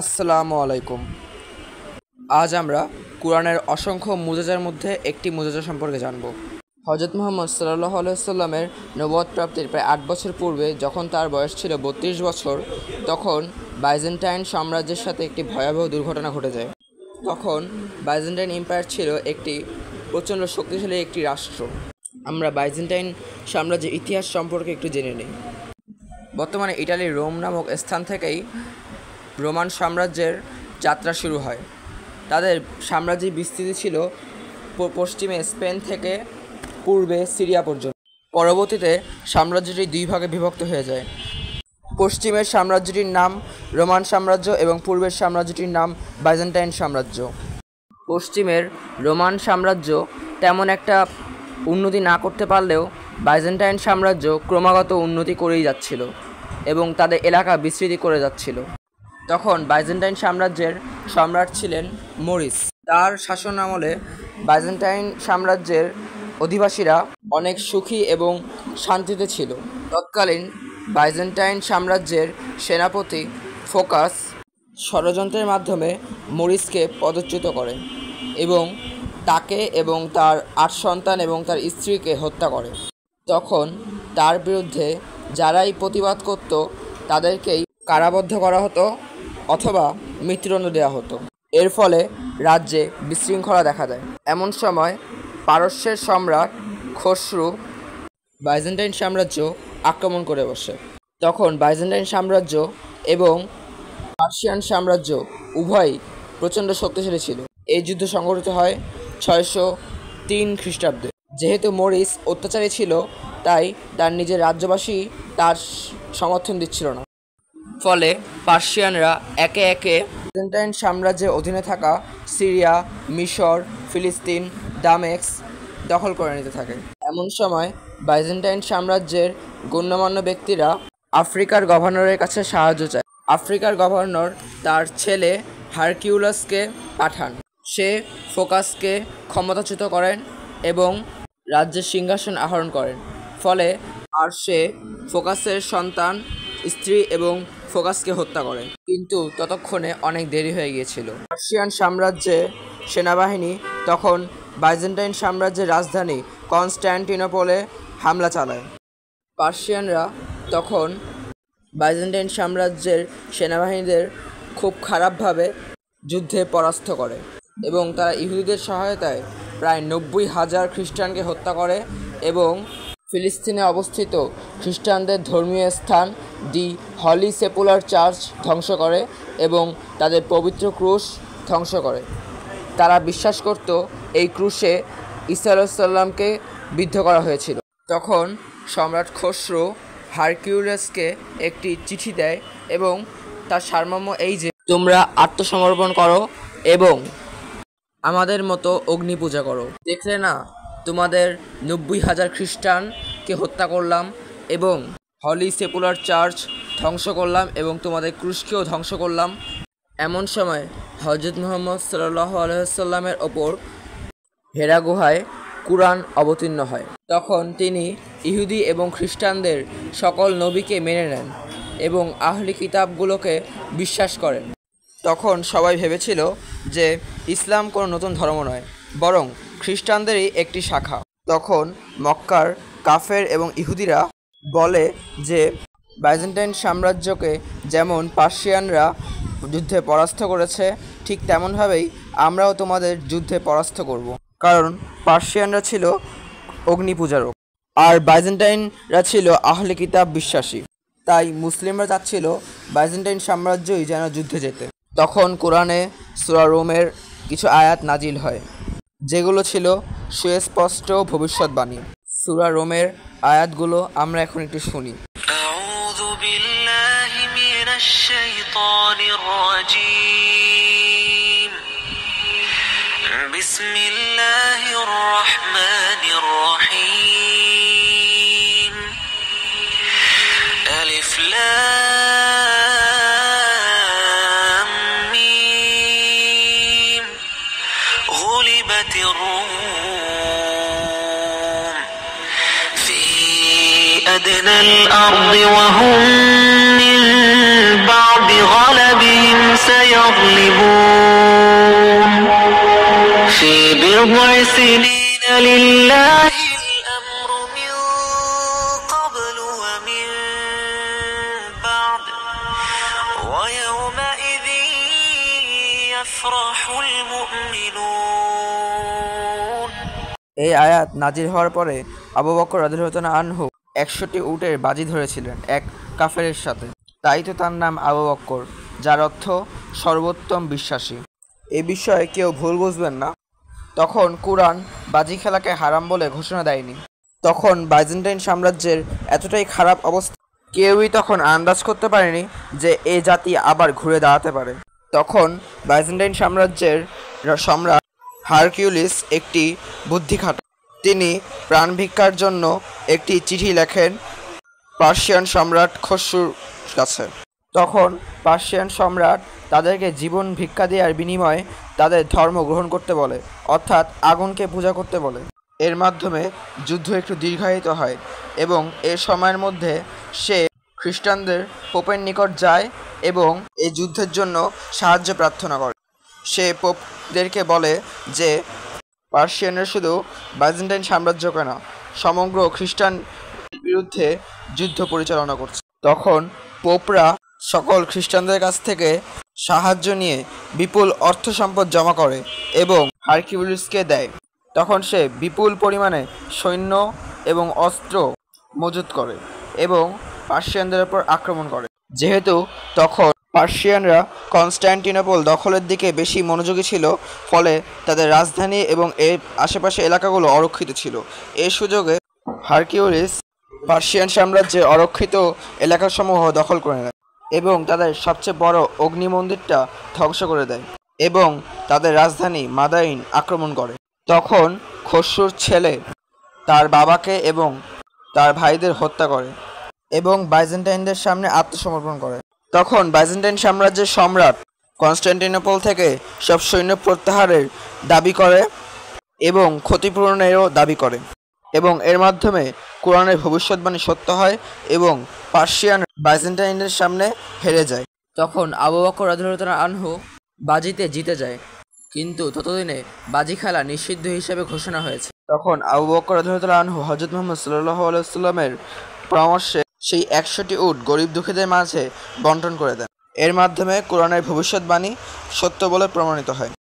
আসসালামু আলাইকুম। আজ আমরা কোরআনের অসংখ্য মুজিজার মধ্যে একটি মুজিজা সম্পর্কে জানব। হযরত মুহাম্মদ সাল্লাল্লাহু আলাইহি ওয়াসাল্লামের নবুয়ত প্রাপ্তির প্রায় ৮ বছর পূর্বে যখন তার বয়স ছিল ৩২ বছর, তখন বাইজেন্টাইন সাম্রাজ্যের সাথে একটি ভয়াবহ দুর্ঘটনা ঘটে যায়। তখন বাইজেন্টাইন এম্পায়ার ছিল একটি প্রচণ্ড শক্তিশালী একটি রাষ্ট্র। আমরা বাইজেন্টাইন সাম্রাজ্যের ইতিহাস সম্পর্কে একটু জেনে নিই। বর্তমানে ইটালির রোম নামক স্থান থেকেই রোমান সাম্রাজ্যের যাত্রা শুরু হয়। তাদের সাম্রাজ্যের বিস্তৃতি ছিল পশ্চিমে স্পেন থেকে পূর্বে সিরিয়া পর্যন্ত। পরবর্তীতে সাম্রাজ্যটি দুই ভাগে বিভক্ত হয়ে যায়। পশ্চিমের সাম্রাজ্যটির নাম রোমান সাম্রাজ্য এবং পূর্বের সাম্রাজ্যটির নাম বাইজেন্টাইন সাম্রাজ্য। পশ্চিমের রোমান সাম্রাজ্য তেমন একটা উন্নতি না করতে পারলেও বাইজেন্টাইন সাম্রাজ্য ক্রমাগত উন্নতি করেই যাচ্ছিল এবং তাদের এলাকা বিস্তৃতি করে যাচ্ছিল। তখন বাইজেন্টাইন সাম্রাজ্যের সম্রাট ছিলেন মরিস। তার শাসন আমলে বাইজেন্টাইন সাম্রাজ্যের অধিবাসীরা অনেক সুখী এবং শান্তিতে ছিল। তৎকালীন বাইজেন্টাইন সাম্রাজ্যের সেনাপতি ফোকাস ষড়যন্ত্রের মাধ্যমে মরিসকে পদচ্যুত করে এবং তাকে এবং তার ৮ সন্তান এবং তার স্ত্রীকে হত্যা করে। তখন তার বিরুদ্ধে যারাই প্রতিবাদ করত তাদেরকেই কারাবদ্ধ করা হতো অথবা মৃত্যুদণ্ড দেওয়া হতো। এর ফলে রাজ্যে বিশৃঙ্খলা দেখা দেয়। এমন সময় পারস্যের সম্রাট খসরু বাইজেন্টাইন সাম্রাজ্য আক্রমণ করে বসে। তখন বাইজেন্টাইন সাম্রাজ্য এবং পার্সিয়ান সাম্রাজ্য উভয়ই প্রচণ্ড শক্তিশালী ছিল। এই যুদ্ধ সংঘটিত হয় ৬০৩ খ্রিস্টাব্দে। যেহেতু মরিস অত্যাচারী ছিল, তাই তার নিজের রাজ্যবাসী তার সমর্থন দিচ্ছিল না। ফলে পার্সিয়ানরা একে একে বাইজেন্টাইন সাম্রাজ্যের অধীনে থাকা সিরিয়া, মিশর, ফিলিস্তিন, দামেস্ক দখল করে নিতে থাকে। এমন সময় বাইজেন্টাইন সাম্রাজ্যের গণ্যমান্য ব্যক্তিরা আফ্রিকার গভর্নরের কাছে সাহায্য চায়। আফ্রিকার গভর্নর তার ছেলে হারকিউলাসকে পাঠান। সে ফোকাসকে ক্ষমতাচ্যুত করেন এবং রাজ্যের সিংহাসন আহরণ করেন। ফলে আর সে ফোকাসের সন্তান, স্ত্রী এবং ফোকাসকে হত্যা করে। কিন্তু ততক্ষণে অনেক দেরি হয়ে গিয়েছিল। পার্সিয়ান সাম্রাজ্যের সেনাবাহিনী তখন বাইজেন্টাইন সাম্রাজ্যের রাজধানী কনস্ট্যান্টিনোপলে হামলা চালায়। পার্সিয়ানরা তখন বাইজেন্টাইন সাম্রাজ্যের সেনাবাহিনীদের খুব খারাপভাবে যুদ্ধে পরাস্ত করে এবং তারা ইহুদিদের সহায়তায় প্রায় ৯০,০০০ খ্রিস্টানকে হত্যা করে এবং ফিলিস্তিনে অবস্থিত খ্রিস্টানদের ধর্মীয় স্থান দি হলি সেপুলার চার্চ ধ্বংস করে এবং তাদের পবিত্র ক্রুশ ধ্বংস করে। তারা বিশ্বাস করত এই ক্রুশে ঈসা আলাইহিস সালামকে বিদ্ধ করা হয়েছিল। তখন সম্রাট খসরু হারকিউলাসকে একটি চিঠি দেয় এবং তার সারমর্ম এই যে, তোমরা আত্মসমর্পণ করো এবং আমাদের মতো অগ্নি পূজা করো। দেখলে না, তোমাদের ৯০,০০০ খ্রিস্টানকে হত্যা করলাম এবং হলি সেপুলার চার্চ ধ্বংস করলাম এবং তোমাদের ক্রুশকেও ধ্বংস করলাম। এমন সময় হযরত মুহাম্মদ সাল্লাল্লাহু আলাইহি ওয়াসাল্লামের ওপর হেরা গুহায় কুরআন অবতীর্ণ হয়। তখন তিনি ইহুদি এবং খ্রিস্টানদের সকল নবীকে মেনে নেন এবং আহলি কিতাবগুলোকে বিশ্বাস করেন। তখন সবাই ভেবেছিল যে ইসলাম কোনো নতুন ধর্ম নয়, বরং খ্রিস্টানদেরই একটি শাখা। তখন মক্কার কাফের এবং ইহুদিরা বলে যে বাইজেন্টাইন সাম্রাজ্যকে যেমন পার্সিয়ানরা যুদ্ধে পরাস্ত করেছে, ঠিক তেমনভাবেই আমরাও তোমাদের যুদ্ধে পরাস্ত করব। কারণ পার্সিয়ানরা ছিল অগ্নিপূজারক আর বাইজেন্টাইনরা ছিল আহলে কিতাব বিশ্বাসী। তাই মুসলিমরা চাচ্ছিল বাইজেন্টাইন সাম্রাজ্যই যেন যুদ্ধে যেতে। তখন কোরআনে সূরা রোমের কিছু আয়াত নাজিল হয়, যেগুলো ছিল সুস্পষ্ট ভবিষ্যৎবাণী। সূরা রোমের আয়াতগুলো আমরা এখন একটু শুনি। আউযু বিল্লাহি মিনাশ শাইতানির রাজীম। বিসমিল্লাহির রহমানির রহিম। আলিফ লাম মিম। গুলিবাতির রূম أدنى الأرض وهم من بعد غلبهم سيغلبون في بضع سنين لله الأمر من قبل ومن بعد ويومئذ يفرح المؤمنون। এই আয়াত নাজির হওয়ার পরে আবু বকর রাদিয়াল্লাহু তাআলা আনহু 100টি উটের বাজি ধরেছিলেন এক কাফেরের সাথে। তাই তো তার নাম আবু বকর, যার অর্থ সর্বোত্তম বিশ্বাসী। এ বিষয়ে কেউ ভুল বুঝবেন না। তখন কুরআন বাজি খেলাকে হারাম বলে ঘোষণা দেয়নি। তখন বাইজেন্টাইন সাম্রাজ্যের এতটাই খারাপ অবস্থা, কেউই তখন আন্দাজ করতে পারেনি যে এই জাতি আবার ঘুরে দাঁড়াতে পারে। তখন বাইজেন্টাইন সাম্রাজ্যের সম্রাট হারকিউলিস একটি বুদ্ধি খাটান। তিনি প্রাণ ভিক্ষার জন্য একটি চিঠি লেখেন পার্সিয়ান সম্রাট খসরুর কাছে। তখন পার্সিয়ান সম্রাট তাদেরকে জীবন ভিক্ষা দেওয়ার বিনিময়ে তাদের ধর্ম গ্রহণ করতে বলে, অর্থাৎ আগুনকে পূজা করতে বলে। এর মাধ্যমে যুদ্ধ একটু দীর্ঘায়িত হয় এবং এ সময়ের মধ্যে সে খ্রিস্টানদের পোপের নিকট যায় এবং এই যুদ্ধের জন্য সাহায্য প্রার্থনা করে। সে পোপদেরকে বলে যে পার্সিয়ানরা শুধু বাইজেন্টাইন সাম্রাজ্যকে না, সমগ্র খ্রিস্টান বিরুদ্ধে যুদ্ধ পরিচালনা করছে। তখন পোপরা সকল খ্রিস্টানদের কাছ থেকে সাহায্য নিয়ে বিপুল অর্থ সম্পদ জমা করে এবং হারকিউলিসকে দেয়। তখন সে বিপুল পরিমাণে সৈন্য এবং অস্ত্র মজুত করে এবং পার্সিয়ানদের উপর আক্রমণ করে। যেহেতু তখন পার্সিয়ানরা কনস্ট্যান্টিনোপল দখলের দিকে বেশি মনোযোগী ছিল, ফলে তাদের রাজধানী এবং এর আশেপাশে এলাকাগুলো অরক্ষিত ছিল। এই সুযোগে হারকিউলিস পার্সিয়ান সাম্রাজ্যের অরক্ষিত এলাকাসমূহ দখল করে নেয় এবং তাদের সবচেয়ে বড় অগ্নি মন্দিরটা ধ্বংস করে দেয় এবং তাদের রাজধানী মাদাইন আক্রমণ করে। তখন খসরুর ছেলে তার বাবাকে এবং তার ভাইদের হত্যা করে এবং বাইজেন্টাইনদের সামনে আত্মসমর্পণ করে। তখন বাইজেন্টাইন সাম্রাজ্যের সম্রাট কনস্ট্যান্টিনোপল থেকে সব সৈন্য প্রত্যাহারের দাবি করে এবং ক্ষতিপূরণেরও দাবি করে এবং এর মাধ্যমে কোরআনের ভবিষ্যৎবাণী সত্য হয় এবং পার্সিয়ান বাইজেন্টাইনদের সামনে হেরে যায়। তখন আবু বকর রাদিয়াল্লাহু তাআলা আনহু বাজিতে জিতে যায়, কিন্তু ততদিনে বাজি খেলা নিষিদ্ধ হিসেবে ঘোষণা হয়েছে। তখন আবু বকর রাদিয়াল্লাহু তাআলা আনহু হযরত মুহাম্মদ সাল্লাল্লাহু আলাইহি ওয়াসাল্লামের পরামর্শে সেই 100টি উট গরিব দুঃখীদের মাঝে বন্টন করে দেন। এর মাধ্যমে কোরআনের ভবিষ্যৎবাণী সত্য বলে প্রমাণিত হয়।